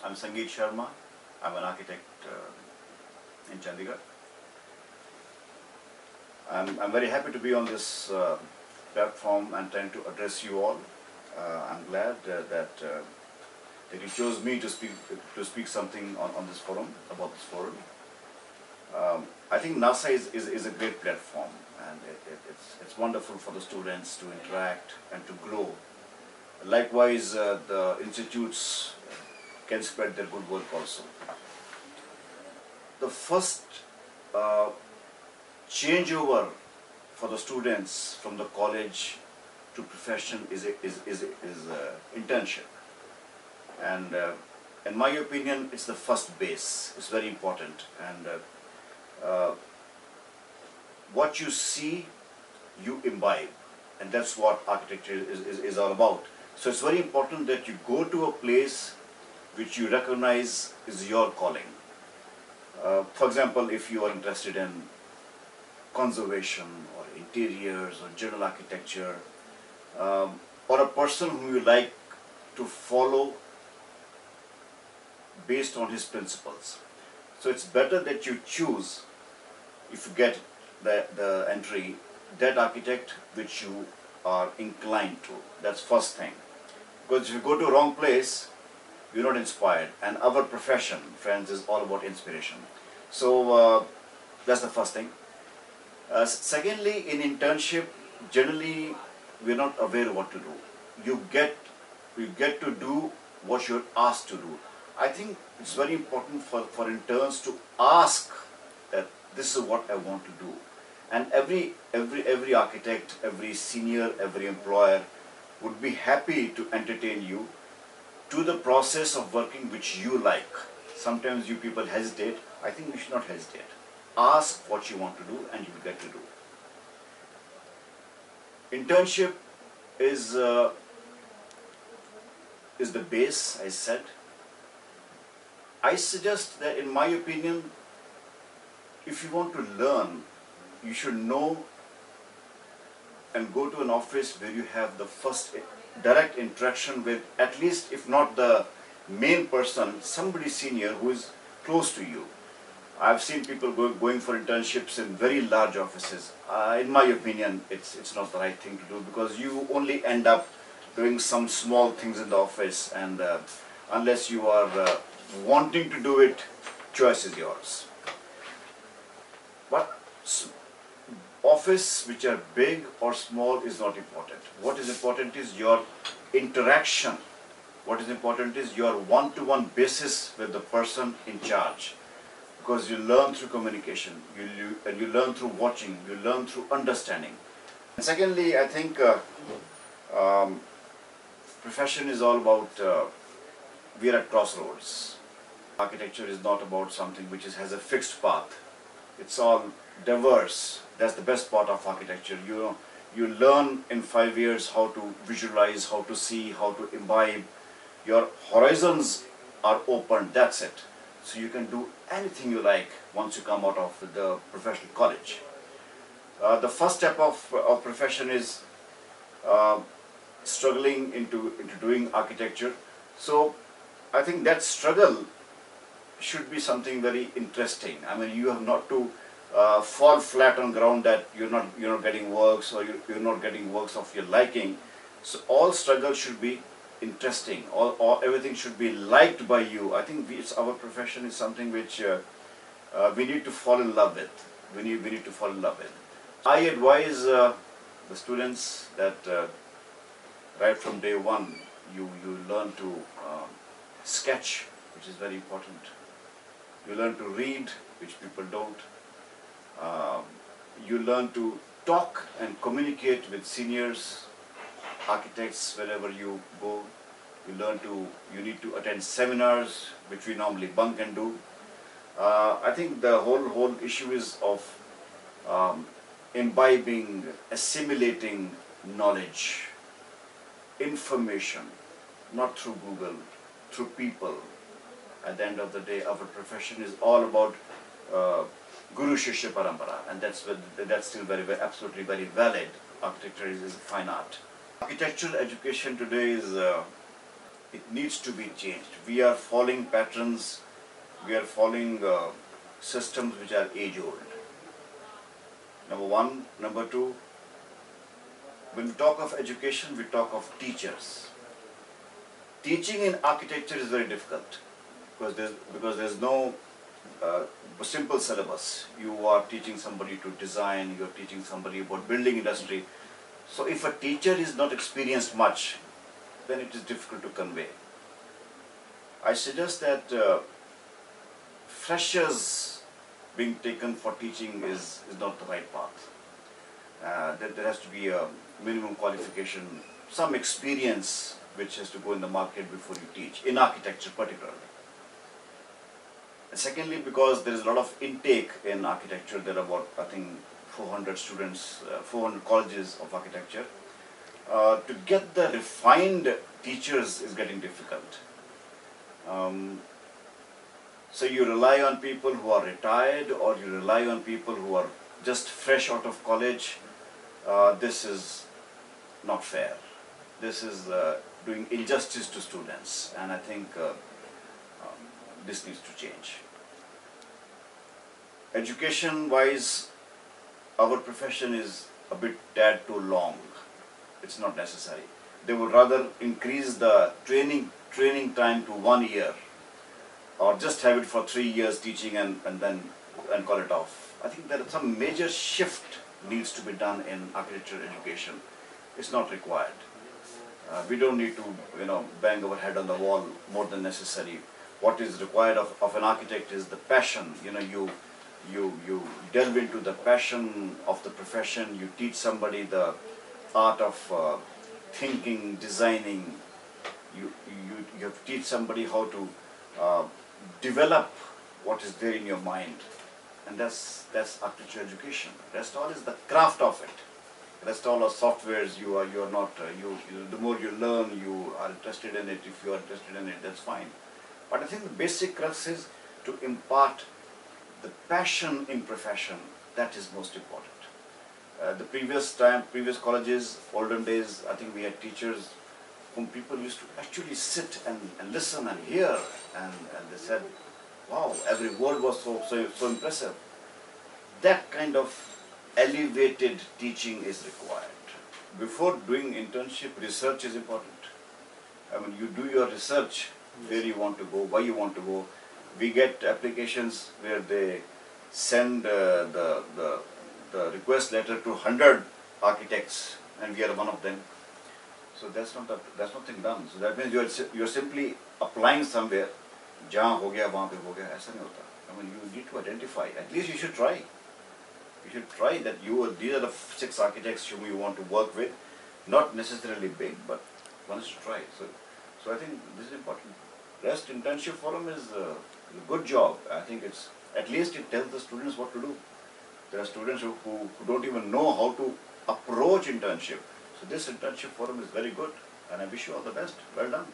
I'm Sangeet Sharma. I'm an architect in Chandigarh. I'm very happy to be on this platform and trying to address you all. I'm glad that you chose me to speak something on this forum, about this forum. I think NASA is a great platform, and it's wonderful for the students to interact and to grow. Likewise, the institutes can spread their good work also. The first changeover for the students from the college to profession is internship, and in my opinion, it's the first base. It's very important, and what you see, you imbibe, and that's what architecture is all about. So it's very important that you go to a place which you recognize is your calling. For example, if you are interested in conservation or interiors or general architecture, or a person whom you like to follow based on his principles. So it's better that you choose, if you get the entry, that architect which you are inclined to. That's first thing. Because if you go to a wrong place, you're not inspired. And our profession, friends, is all about inspiration. So that's the first thing. Secondly, in internship, generally we're not aware what to do. You get to do what you're asked to do. I think it's very important for interns to ask that this is what I want to do. And every architect, every senior, every employer would be happy to entertain you to the process of working which you like. Sometimes you people hesitate. I think you should not hesitate. Ask what you want to do and you will get to do. Internship is the base, I said. I suggest that, in my opinion, if you want to learn, you should know and go to an office where you have the first direct interaction with, at least if not the main person, somebody senior who is close to you. I've seen people going for internships in very large offices. In my opinion, it's not the right thing to do, because you only end up doing some small things in the office, and unless you are wanting to do it, choice is yours. But office which are big or small is not important. What is important is your interaction. What is important is your one-to-one basis with the person in charge. Because you learn through communication, you learn through watching, you learn through understanding. And secondly, I think profession is all about, we are at crossroads. Architecture is not about something which has a fixed path. It's all diverse. That's the best part of architecture. You learn in 5 years how to visualize, how to see, how to imbibe. Your horizons are open, that's it. So you can do anything you like once you come out of the professional college. The first step of profession is struggling into doing architecture. So I think that struggle should be something very interesting. I mean, you have not to fall flat on ground that you're not getting works, or you're not getting works of your liking. So all struggle should be interesting, or everything should be liked by you. I think our profession is something which we need to fall in love with. We need to fall in love with. I advise the students that right from day one, you learn to sketch, which is very important. You learn to read, which people don't. You learn to talk and communicate with seniors, architects, wherever you go. You need to attend seminars, which we normally bunk and do. I think the whole issue is of imbibing, assimilating knowledge, information, not through Google, through people. At the end of the day, our profession is all about Guru Shishya Parampara, and that's still absolutely very valid. Architecture is a fine art. Architectural education today is it needs to be changed. We are following patterns, we are following systems which are age old. Number one. Number two, when we talk of education, we talk of teachers. Teaching in architecture is very difficult because there's no simple syllabus. You are teaching somebody to design, you are teaching somebody about building industry. So if a teacher is not experienced much, then it is difficult to convey. I suggest that freshers being taken for teaching is not the right path. There has to be a minimum qualification, some experience which has to go in the market before you teach, in architecture particularly. And secondly, because there is a lot of intake in architecture, there are about, I think, 400 students, 400 colleges of architecture. To get the refined teachers is getting difficult. So you rely on people who are retired, or you rely on people who are just fresh out of college. This is not fair. This is doing injustice to students, and I think this needs to change. Education-wise, our profession is a bit tad too long. It's not necessary. They would rather increase the training time to 1 year, or just have it for 3 years teaching and call it off. I think that some major shift needs to be done in architecture education. It's not required. We don't need to, bang our head on the wall more than necessary. What is required of an architect is the passion. You delve into the passion of the profession. You teach somebody the art of thinking, designing. You have to teach somebody how to develop what is there in your mind, and that's architecture education. Rest all is the craft of it. Rest all are softwares. You are not. The more you learn, you are interested in it. If you are interested in it, that's fine. But I think the basic crux is to impart the passion in profession. That is most important. The previous colleges, olden days, I think we had teachers whom people used to actually sit and listen and hear, and they said, wow, every word was so impressive. That kind of elevated teaching is required. Before doing internship, research is important. I mean, you do your research, where you want to go, why you want to go. We get applications where they send the request letter to 100 architects, and we are one of them. So that's nothing done. So that means you're simply applying somewhere. जहाँ हो गया वहाँ पे हो गया, ऐसा नहीं होता. I mean, you need to identify. At least you should try. You should try that these are the 6 architects whom you want to work with. Not necessarily big, but one is to try. So I think this is important. Rest internship forum is a good job. I think at least it tells the students what to do. There are students who don't even know how to approach internship. So this internship forum is very good, and I wish you all the best. Well done.